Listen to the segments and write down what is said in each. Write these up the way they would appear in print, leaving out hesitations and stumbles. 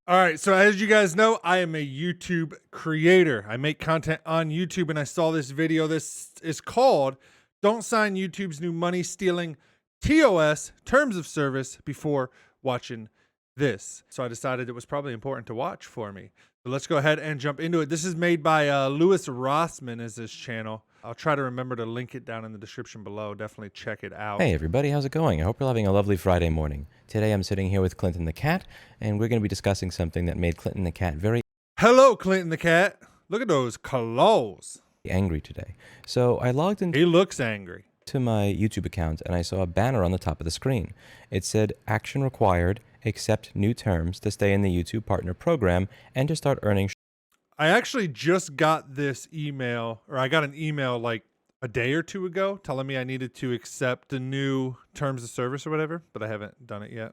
All right, so as you guys know, I am a YouTube creator. I make content on YouTube, and I saw this video. This is called Don't Sign YouTube's New Money Stealing TOS Terms of Service Before Watching This. So I decided it was probably important to watch for me. So let's go ahead and jump into it. This is made by Louis Rossman is his channel. I'll try to remember to link it down in the description below. Definitely check it out. Hey everybody, how's it going? I hope you're having a lovely Friday morning. Today I'm sitting here with Clinton the cat, and we're going to be discussing something that made Clinton the cat very Hello, Clinton the cat. Look at those claws. angry today. So I logged into He looks angry. my YouTube account and I saw a banner on the top of the screen. It said, "Action required, accept new terms to stay in the YouTube Partner Program and to start earning." I actually just got this email, or I got an email like a day or two ago telling me I needed to accept the new terms of service or whatever, but I haven't done it yet.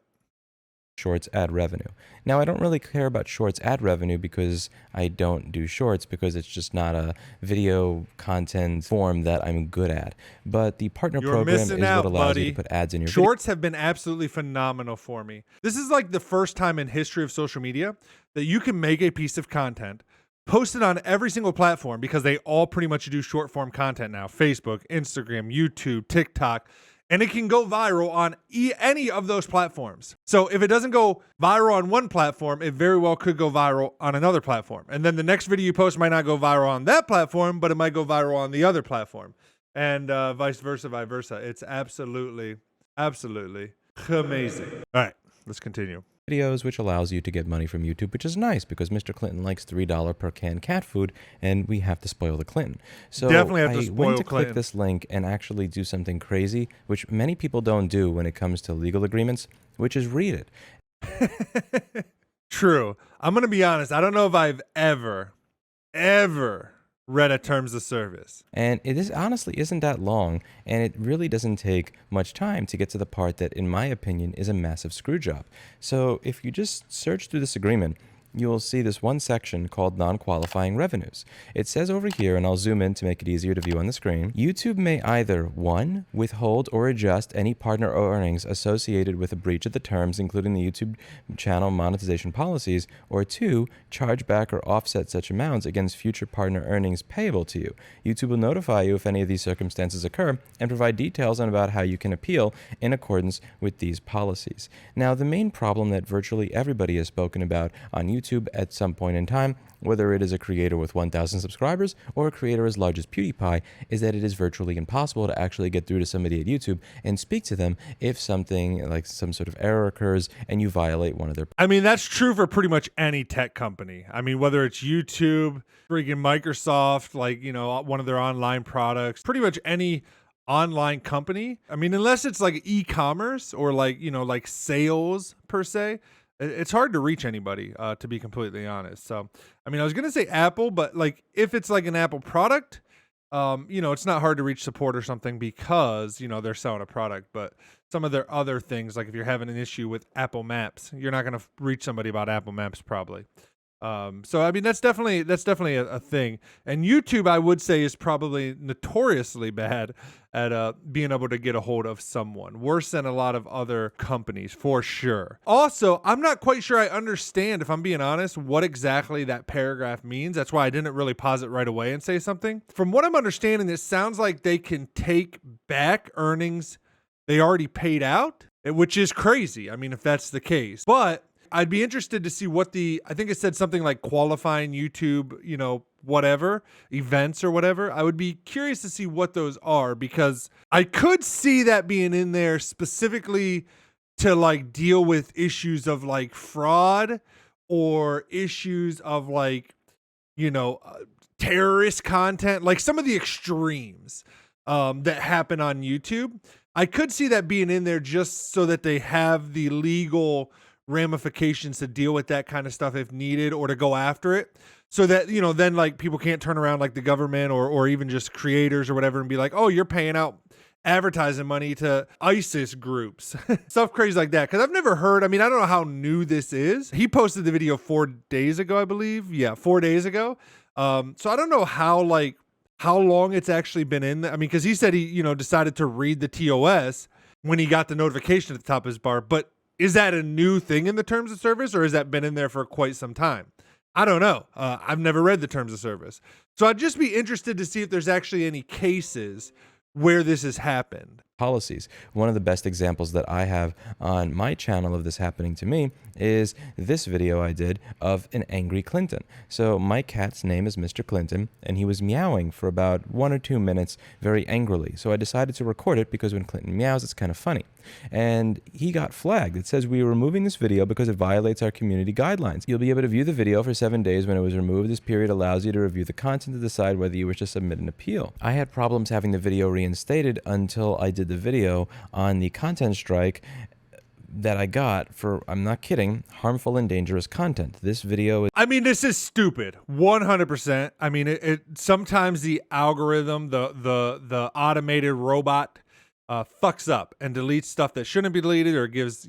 Shorts ad revenue. Now, I don't really care about Shorts ad revenue because I don't do Shorts because it's just not a video content form that I'm good at. But the partner You're program is missing out, what allows buddy. you to put ads in your Shorts have been absolutely phenomenal for me. This is like the first time in history of social media that you can make a piece of content, post it on every single platform because they all pretty much do short form content now. Facebook, Instagram, YouTube, TikTok. And it can go viral on any of those platforms. So if it doesn't go viral on one platform, it very well could go viral on another platform. And then the next video you post might not go viral on that platform, but it might go viral on the other platform. And vice versa. It's absolutely amazing. All right, let's continue. videos, which allows you to get money from YouTube, which is nice because Mr. Clinton likes $3 per can cat food, and we have to spoil the Clinton. So Definitely have to I spoil went to Clinton. click this link and actually do something crazy, which many people don't do when it comes to legal agreements, which is read it. True. I'm going to be honest. I don't know if I've ever read a terms of service. And it is honestly isn't that long, and it really doesn't take much time to get to the part that, in my opinion, is a massive screw job. So if you just search through this agreement, you will see this one section called non-qualifying revenues. It says over here, and I'll zoom in to make it easier to view on the screen, YouTube may either 1. Withhold or adjust any partner earnings associated with a breach of the terms, including the YouTube channel monetization policies, or 2. Charge back or offset such amounts against future partner earnings payable to you. YouTube will notify you if any of these circumstances occur and provide details on about how you can appeal in accordance with these policies. Now, the main problem that virtually everybody has spoken about on YouTube at some point in time, whether it is a creator with 1,000 subscribers or a creator as large as PewDiePie, is that it is virtually impossible to actually get through to somebody at YouTube and speak to them if something like some sort of error occurs and you violate one of their... I mean, that's true for pretty much any tech company. I mean, whether it's YouTube, freaking Microsoft, like, you know, one of their online products, pretty much any online company. I mean, unless it's like e-commerce or like, you know, like sales per se, it's hard to reach anybody, to be completely honest. So, I mean, I was going to say Apple, but like if it's like an Apple product, you know, it's not hard to reach support or something because, you know, they're selling a product. But some of their other things, like if you're having an issue with Apple Maps, you're not going to reach somebody about Apple Maps probably. So I mean, that's definitely a thing. And YouTube, I would say, is probably notoriously bad at being able to get a hold of someone, worse than a lot of other companies for sure. Also, I'm not quite sure I understand, if I'm being honest, what exactly that paragraph means. That's why I didn't really pause it right away and say something. From what I'm understanding, it sounds like they can take back earnings they already paid out, which is crazy. I mean, if that's the case, but I'd be interested to see what I think it said something like qualifying YouTube, you know, whatever, events or whatever. I would be curious to see what those are because I could see that being in there specifically to like deal with issues of like fraud or issues of like, you know, terrorist content, like some of the extremes that happen on YouTube. I could see that being in there just so that they have the legal ramifications to deal with that kind of stuff if needed or to go after it so that, you know, then like people can't turn around like the government or even just creators or whatever and be like, oh, you're paying out advertising money to ISIS groups, stuff crazy like that. Cause I've never heard, I mean, I don't know how new this is. He posted the video 4 days ago, I believe. Yeah, 4 days ago. So I don't know how long it's actually been in. I mean, cause he said he, you know, decided to read the TOS when he got the notification at the top of his bar, but Is that a new thing in the terms of service, or has that been in there for quite some time? I don't know. I've never read the terms of service. So I'd just be interested to see if there's actually any cases where this has happened. Policies. One of the best examples that I have on my channel of this happening to me is this video I did of an angry Clinton. So my cat's name is Mr. Clinton, and he was meowing for about 1 or 2 minutes very angrily. So I decided to record it because when Clinton meows, it's kind of funny. And he got flagged. It says, we are removing this video because it violates our community guidelines. You'll be able to view the video for 7 days. When it was removed, this period allows you to review the content to decide whether you wish to submit an appeal. I had problems having the video reinstated until I did the video on the content strike that I got for, I'm not kidding, harmful and dangerous content. This video is... I mean, this is stupid, 100%. I mean, it sometimes the algorithm, the automated robot fucks up and deletes stuff that shouldn't be deleted, or gives,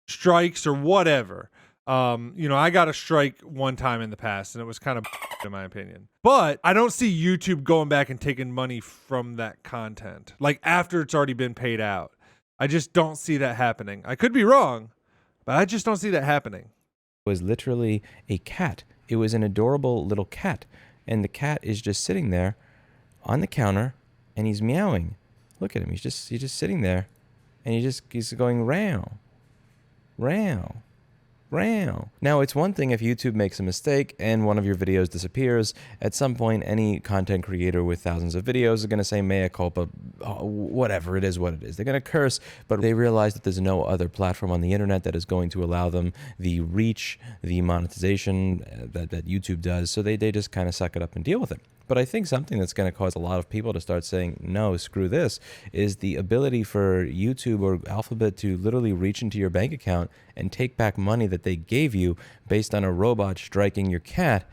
strikes or whatever. I got a strike one time in the past, and it was kind of in my opinion. But I don't see YouTube going back and taking money from that content, like after it's already been paid out. I just don't see that happening. I could be wrong, but I just don't see that happening. Was literally a cat. It was an adorable little cat, and the cat is just sitting there on the counter, and he's meowing. Look at him. He's just sitting there, and he's going row, row. Now, it's one thing if YouTube makes a mistake and one of your videos disappears. At some point, any content creator with thousands of videos is going to say mea culpa, whatever, it is what it is. They're going to curse, but they realize that there's no other platform on the internet that is going to allow them the reach, the monetization that YouTube does, so they just kind of suck it up and deal with it. But I think something that's going to cause a lot of people to start saying, no, screw this, is the ability for YouTube or Alphabet to literally reach into your bank account and take back money that they gave you based on a robot striking your cat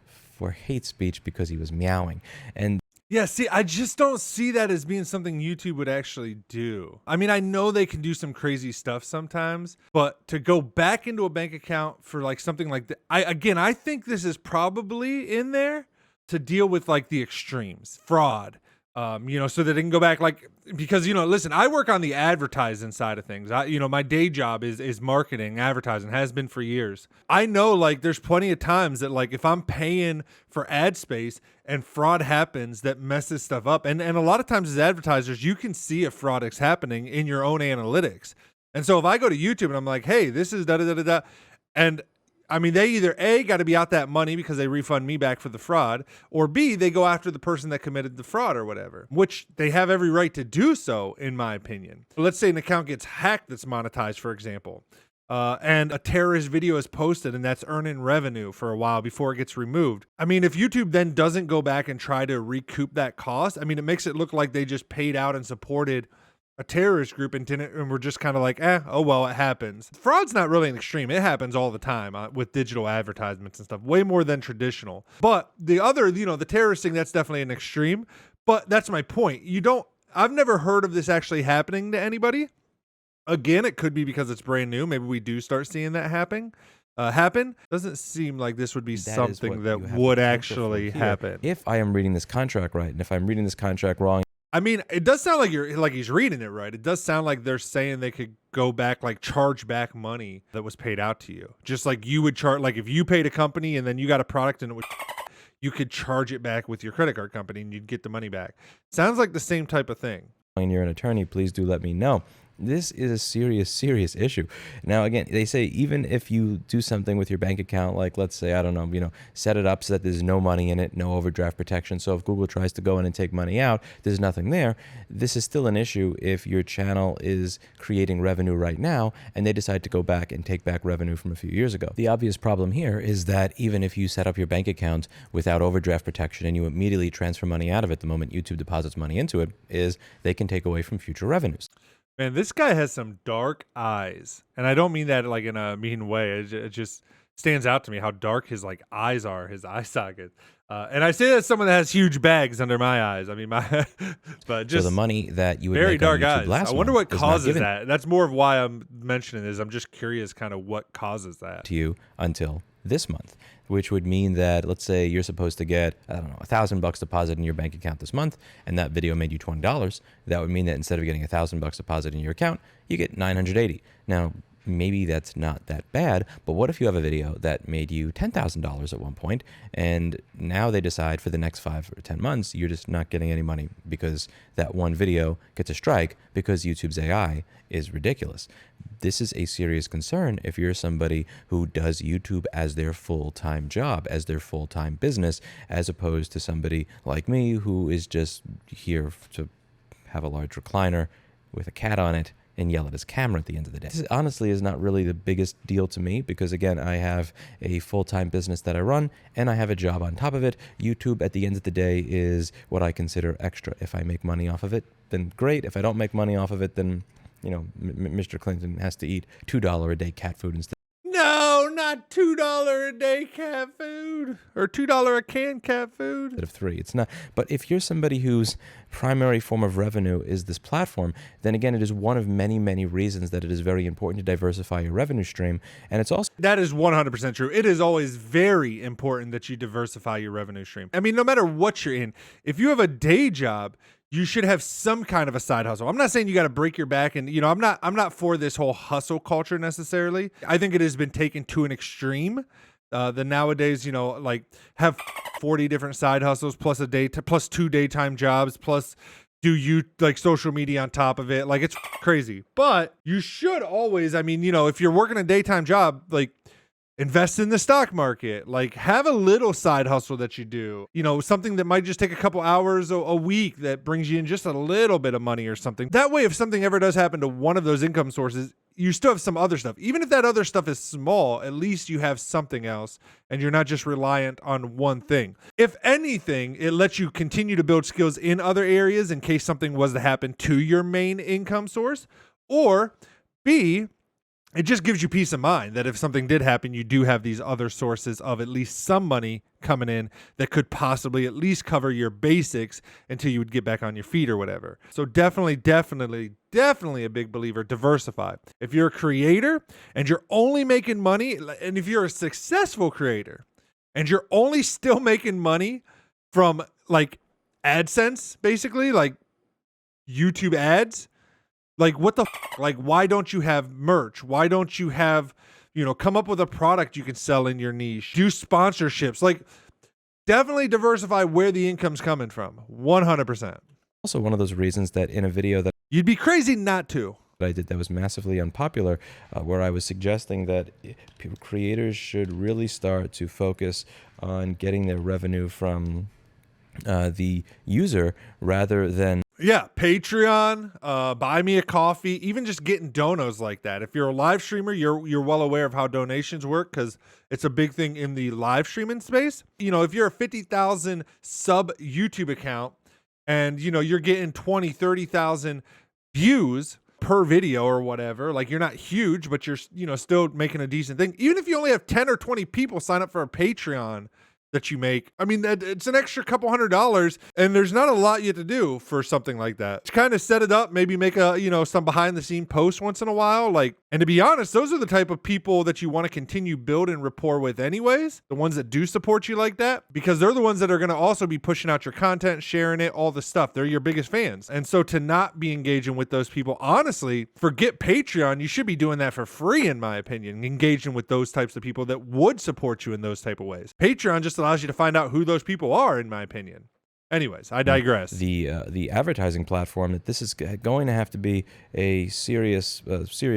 for hate speech because he was meowing. And yeah, see, I just don't see that as being something YouTube would actually do. I mean, I know they can do some crazy stuff sometimes, but to go back into a bank account for like something like that, I think this is probably in there to deal with like the extremes, fraud, so that it can go back, like, because, listen, I work on the advertising side of things. My day job is marketing, advertising, has been for years. I know, like, there's plenty of times that, like, if I'm paying for ad space and fraud happens, that messes stuff up. And a lot of times as advertisers, you can see if fraud is happening in your own analytics. And so if I go to YouTube and I'm like, hey, this is da-da-da-da-da, and I mean, they either A, got to be out that money because they refund me back for the fraud, or B, they go after the person that committed the fraud or whatever, which they have every right to do so, in my opinion. Let's say an account gets hacked that's monetized, for example, and a terrorist video is posted and that's earning revenue for a while before it gets removed. I mean, if YouTube then doesn't go back and try to recoup that cost, I mean, it makes it look like they just paid out and supported a terrorist group and we're just kind of like, oh well, it happens. Fraud's not really an extreme. It happens all the time with digital advertisements and stuff, way more than traditional. But the other, the terrorist thing, that's definitely an extreme. But that's my point. I've never heard of this actually happening to anybody. Again, it could be because it's brand new. Maybe we do start seeing that happen. Doesn't seem like this would be something that would actually happen. If I am reading this contract right, and if I'm reading this contract wrong, I mean, it does sound like he's reading it right. It does sound like they're saying they could go back, like charge back money that was paid out to you. Just like you would charge, like if you paid a company and then you got a product and it was, you could charge it back with your credit card company and you'd get the money back. Sounds like the same type of thing. And you're an attorney, please do let me know. This is a serious issue. Now, again, they say even if you do something with your bank account, like let's say, I don't know, set it up so that there's no money in it, no overdraft protection. So if Google tries to go in and take money out, there's nothing there. This is still an issue if your channel is creating revenue right now and they decide to go back and take back revenue from a few years ago. The obvious problem here is that even if you set up your bank account without overdraft protection and you immediately transfer money out of it the moment YouTube deposits money into it, is they can take away from future revenues. Man, this guy has some dark eyes. And I don't mean that like in a mean way. It just stands out to me how dark his like eyes are, his eye socket. And I say that as someone that has huge bags under my eyes. I mean, but just so the money that you would very make dark on YouTube eyes. last I wonder what month is not causes given that. That's more of why I'm mentioning this. I'm just curious kind of what causes that. to you until this month, which would mean that let's say you're supposed to get, I don't know, $1,000 deposit in your bank account this month, and that video made you $20. That would mean that instead of getting $1,000 deposit in your account, you get $980. Now, maybe that's not that bad, but what if you have a video that made you $10,000 at one point, and now they decide for the next 5 or 10 months, you're just not getting any money because that one video gets a strike because YouTube's AI is ridiculous. This is a serious concern if you're somebody who does YouTube as their full-time job, as their full-time business, as opposed to somebody like me who is just here to have a large recliner with a cat on it and yell at his camera at the end of the day. This honestly is not really the biggest deal to me because, again, I have a full-time business that I run and I have a job on top of it. YouTube at the end of the day is what I consider extra. If I make money off of it, then great. If I don't make money off of it, then, you know, Mr. Clinton has to eat $2 a day cat food instead. No, not $2 a day cat food or $2 a can cat food. Of $3. It's not. But if you're somebody whose primary form of revenue is this platform, then again, it is one of many, many reasons that it is very important to diversify your revenue stream. And it's also that is 100% true. It is always very important that you diversify your revenue stream. I mean, no matter what you're in, if you have a day job, you should have some kind of a side hustle. I'm not saying you got to break your back, and I'm not for this whole hustle culture necessarily. I think it has been taken to an extreme. The nowadays, like have 40 different side hustles plus plus 2 daytime jobs plus do you like social media on top of it. Like it's crazy. But you should always, I mean, if you're working a daytime job, like invest in the stock market, like have a little side hustle that you do, something that might just take a couple hours a week that brings you in just a little bit of money or something. That way, if something ever does happen to one of those income sources, you still have some other stuff. Even if that other stuff is small, at least you have something else and you're not just reliant on one thing. If anything, it lets you continue to build skills in other areas in case something was to happen to your main income source. Or B, it just gives you peace of mind that if something did happen, you do have these other sources of at least some money coming in that could possibly at least cover your basics until you would get back on your feet or whatever. So definitely a big believer, diversify. If you're a creator and you're only making money, and if you're a successful creator and you're only still making money from like AdSense, basically like YouTube ads, like what the like why don't you have merch? Why don't you have, come up with a product you can sell in your niche? Do sponsorships. Like definitely diversify where the income's coming from. 100%. Also one of those reasons that in a video that you'd be crazy not to. I did that was massively unpopular, where I was suggesting that creators should really start to focus on getting their revenue from the user rather than Patreon, buy me a coffee, even just getting donos like that. If you're a live streamer, you're well aware of how donations work because it's a big thing in the live streaming space. If you're a 50,000 sub YouTube account and you're getting 20, 30,000 views per video or whatever, like you're not huge, but you're still making a decent thing. Even if you only have 10 or 20 people sign up for a Patreon that you make, I mean, it's an extra couple $100, and there's not a lot you have to do for something like that. Just kind of set it up, maybe make a, some behind the scene posts once in a while. Like, and to be honest, those are the type of people that you want to continue building rapport with anyways. The ones that do support you like that, because they're the ones that are going to also be pushing out your content, sharing it, all the stuff. They're your biggest fans. And so to not be engaging with those people, honestly, forget Patreon. You should be doing that for free, in my opinion, engaging with those types of people that would support you in those type of ways. Patreon just allows you to find out who those people are, in my opinion. Anyways, I digress. The advertising platform, that this is going to have to be a serious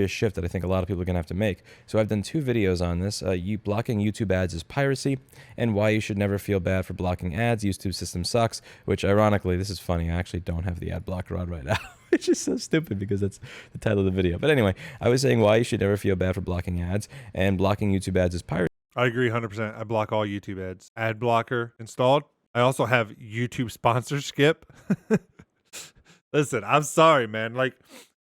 shift that I think a lot of people are going to have to make. So I've done 2 videos on this. Blocking YouTube ads is piracy, and why you should never feel bad for blocking ads. YouTube system sucks, which ironically, this is funny, I actually don't have the ad blocker on right now. Which is so stupid because that's the title of the video. But anyway, I was saying why you should never feel bad for blocking ads, and blocking YouTube ads is piracy. I agree 100%. I block all YouTube ads. Ad blocker installed. I also have YouTube sponsor skip. Listen, I'm sorry, man. Like,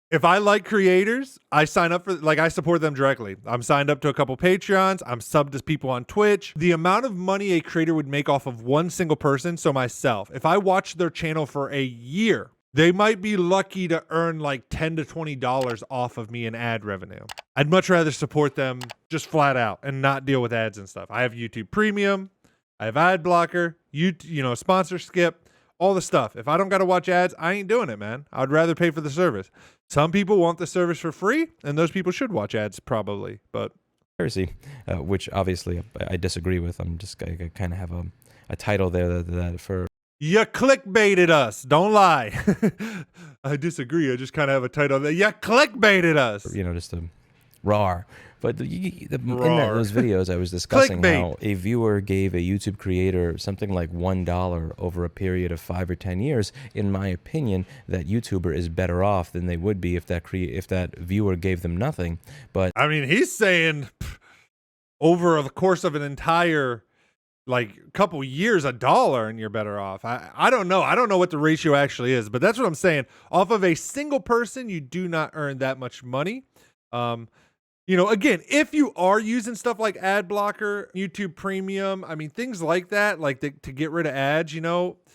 if I like creators, I sign up for, I support them directly. I'm signed up to a couple Patreons. I'm subbed to people on Twitch. The amount of money a creator would make off of one single person, so myself, if I watch their channel for a year, they might be lucky to earn like $10 to $20 off of me in ad revenue. I'd much rather support them just flat out and not deal with ads and stuff. I have YouTube Premium, I have ad blocker, sponsor skip, all the stuff. If I don't got to watch ads, I ain't doing it, man. I'd rather pay for the service. Some people want the service for free, and those people should watch ads probably, but Heresy, which obviously I disagree with. I kind of have a title there that for you clickbaited us. Don't lie. I disagree. I just kind of have a title there. You clickbaited us. just a rawr. But in Rawr. those videos, I was discussing Clickbait. how a viewer gave a YouTube creator something like $1 over a period of 5 or 10 years. In my opinion, that YouTuber is better off than they would be if that viewer gave them nothing. But I mean, he's saying over the course of an entire couple years, $1 and you're better off. I don't know. I don't know what the ratio actually is, but that's what I'm saying. Off of a single person, you do not earn that much money. Again, if you are using stuff like ad blocker, YouTube premium, I mean, things like that, to get rid of ads,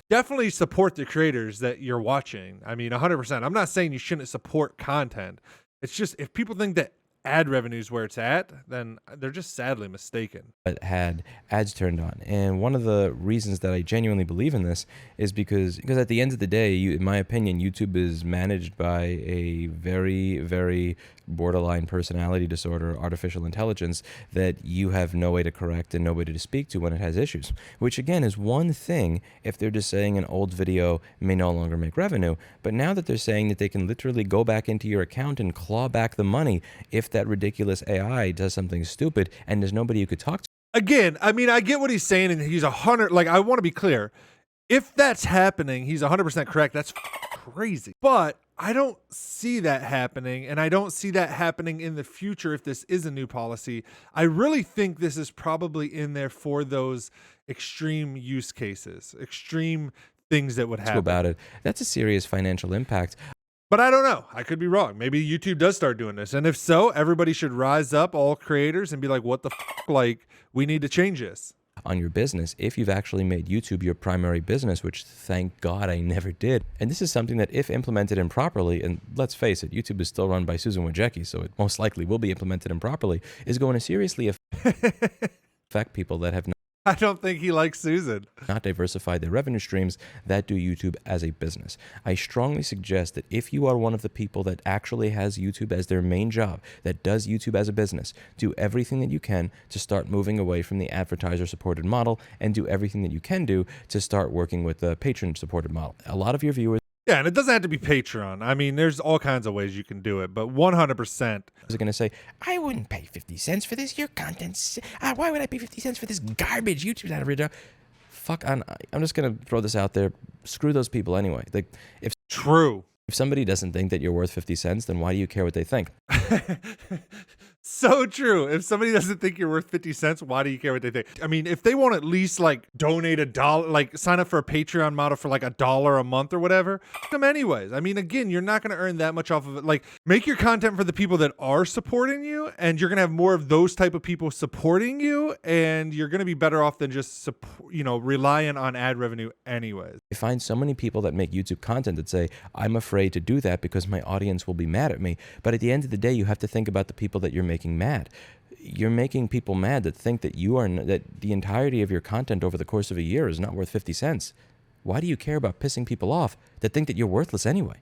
definitely support the creators that you're watching. I mean, 100%. I'm not saying you shouldn't support content. It's just, if people think that ad revenue is where it's at, then they're just sadly mistaken. had ads turned on. And one of the reasons that I genuinely believe in this is because at the end of the day, in my opinion, YouTube is managed by a very, very borderline personality disorder, artificial intelligence, that you have no way to correct and nobody to speak to when it has issues. Which again is one thing if they're just saying an old video may no longer make revenue. But now that they're saying that they can literally go back into your account and claw back the money if that ridiculous AI does something stupid and there's nobody you could talk to. Again, I mean, I get what he's saying, and he's 100. I want to be clear. If that's happening, he's 100% correct. That's crazy. But I don't see that happening, and I don't see that happening in the future if this is a new policy. I really think this is probably in there for those extreme use cases, extreme things that would happen. About it. That's a serious financial impact. But I don't know. I could be wrong. Maybe YouTube does start doing this. And if so, everybody should rise up, all creators, and be like, what the we need to change this. On your business, if you've actually made YouTube your primary business, which thank God I never did. And this is something that if implemented improperly, and let's face it, YouTube is still run by Susan Wojcicki, so it most likely will be implemented improperly, is going to seriously affect people that have I don't think he likes Susan. not diversified their revenue streams that do YouTube as a business. I strongly suggest that if you are one of the people that actually has YouTube as their main job, that does YouTube as a business, do everything that you can to start moving away from the advertiser-supported model and do everything that you can do to start working with the patron-supported model. A lot of your viewers Yeah, and it doesn't have to be Patreon. I mean, there's all kinds of ways you can do it, but 100%. are going to say, I wouldn't pay 50 cents for this. Your content's... why would I pay 50 cents for this garbage YouTube's out of here? Fuck, I'm just going to throw this out there. Screw those people anyway. True. If somebody doesn't think that you're worth 50 cents, then why do you care what they think? So true. If somebody doesn't think you're worth 50 cents, why do you care what they think? I mean, if they want to at least donate $1, sign up for a Patreon model for $1 a month or whatever, them anyways. I mean, again, you're not going to earn that much off of it. Make your content for the people that are supporting you, and you're going to have more of those type of people supporting you, and you're going to be better off than just relying on ad revenue anyways. I find so many people that make YouTube content that say, I'm afraid to do that because my audience will be mad at me. But at the end of the day, you have to think about the people that you're making mad. You're making people mad that think that that the entirety of your content over the course of a year is not worth 50 cents. Why do you care about pissing people off that think that you're worthless anyway?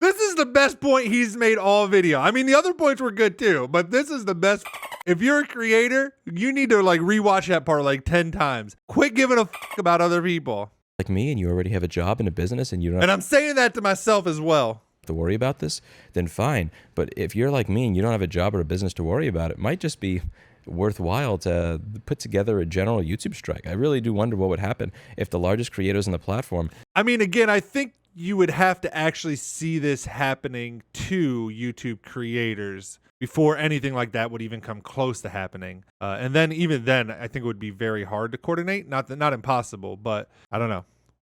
This is the best point he's made all video. I mean, the other points were good too, but this is the best. If you're a creator, you need to rewatch that part 10 times. Quit giving a about other people. Like me, and you already have a job and a business, and you don't. And I'm saying that to myself as well. To worry about this, then fine. But if you're like me and you don't have a job or a business to worry about, it might just be worthwhile to put together a general YouTube strike. I really do wonder what would happen if the largest creators on the platform... I mean, again, I think you would have to actually see this happening to YouTube creators before anything like that would even come close to happening. And then even then, I think it would be very hard to coordinate. Not impossible, but I don't know.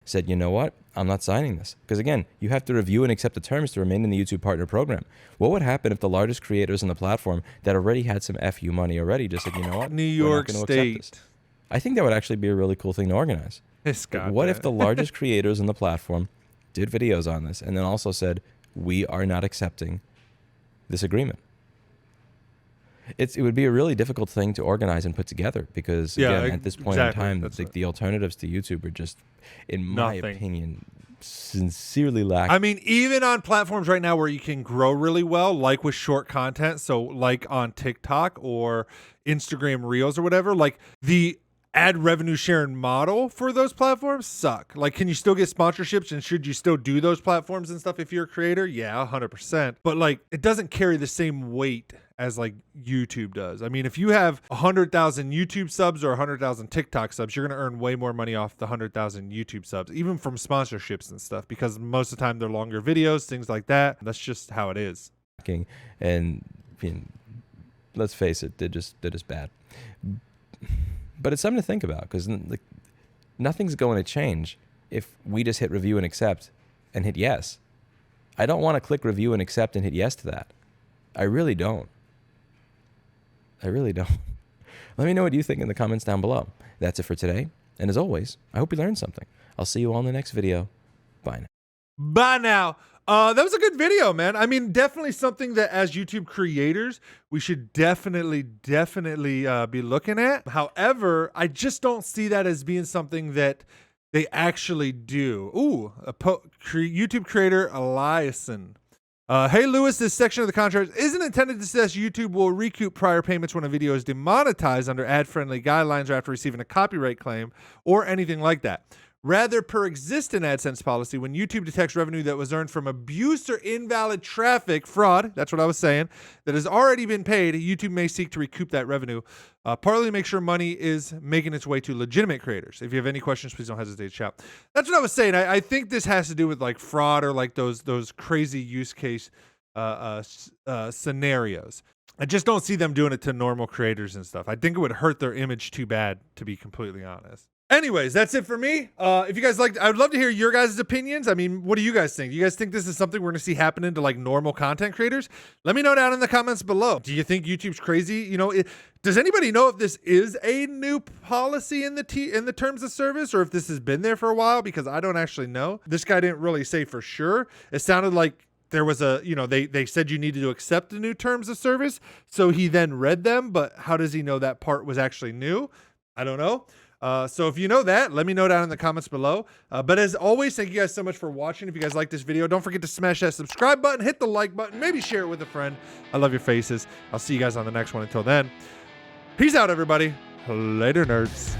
Said, you know what? I'm not signing this. Because again, you have to review and accept the terms to remain in the YouTube Partner Program. What would happen if the largest creators on the platform that already had some FU money already just said, you know what? New York State. I think that would actually be a really cool thing to organize. What if the largest creators on the platform did videos on this and then also said, we are not accepting this agreement? it would be a really difficult thing to organize and put together because Yeah, again, at this point in exactly. time, That's right. the alternatives to YouTube are just, in my Nothing. opinion, sincerely lacking. I mean, even on platforms right now where you can grow really well, like with short content, so like on TikTok or Instagram Reels or whatever, like the ad revenue sharing model for those platforms suck. Like, can you still get sponsorships and should you still do those platforms and stuff if you're a creator? Yeah, 100%. But like, it doesn't carry the same weight as like YouTube does. I mean, if you have 100,000 YouTube subs or 100,000 TikTok subs, you're going to earn way more money off the 100,000 YouTube subs, even from sponsorships and stuff, because most of the time they're longer videos, things like that. That's just how it is. And let's face it, they're just bad. But it's something to think about because like, nothing's going to change if we just hit review and accept and hit yes. I don't want to click review and accept and hit yes to that. I really don't. Let me know what you think in the comments down below. That's it for today. And as always, I hope you learned something. I'll see you all in the next video. Bye now. Bye now. That was a good video, man. I mean, definitely something that as YouTube creators, we should definitely be looking at. However, I just don't see that as being something that they actually do. Ooh, YouTube creator Eliason. Hey, Lewis, this section of the contract isn't intended to suggest YouTube will recoup prior payments when a video is demonetized under ad-friendly guidelines or after receiving a copyright claim or anything like that. Rather, per existing AdSense policy, when YouTube detects revenue that was earned from abuse or invalid traffic, fraud, that's what I was saying, that has already been paid, YouTube may seek to recoup that revenue, partly to make sure money is making its way to legitimate creators. If you have any questions, please don't hesitate to chat. That's what I was saying. I think this has to do with like fraud or like those crazy use case scenarios. I just don't see them doing it to normal creators and stuff. I think it would hurt their image too bad, to be completely honest. Anyways, that's it for me. If you guys liked, I would love to hear your guys' opinions. I mean, what do you guys think? Do you guys think this is something we're going to see happening to like normal content creators? Let me know down in the comments below. Do you think YouTube's crazy? You know, does anybody know if this is a new policy in the terms of service or if this has been there for a while? Because I don't actually know. This guy didn't really say for sure. It sounded like there was a, you know, they said you needed to accept the new terms of service. So he then read them, but how does he know that part was actually new? I don't know. So if you know that, let me know down in the comments below. But as always, thank you guys so much for watching. If you guys like this video, don't forget to smash that subscribe button, hit the like button, maybe share it with a friend. I love your faces. I'll see you guys on the next one. Until then, peace out, everybody. Later, nerds.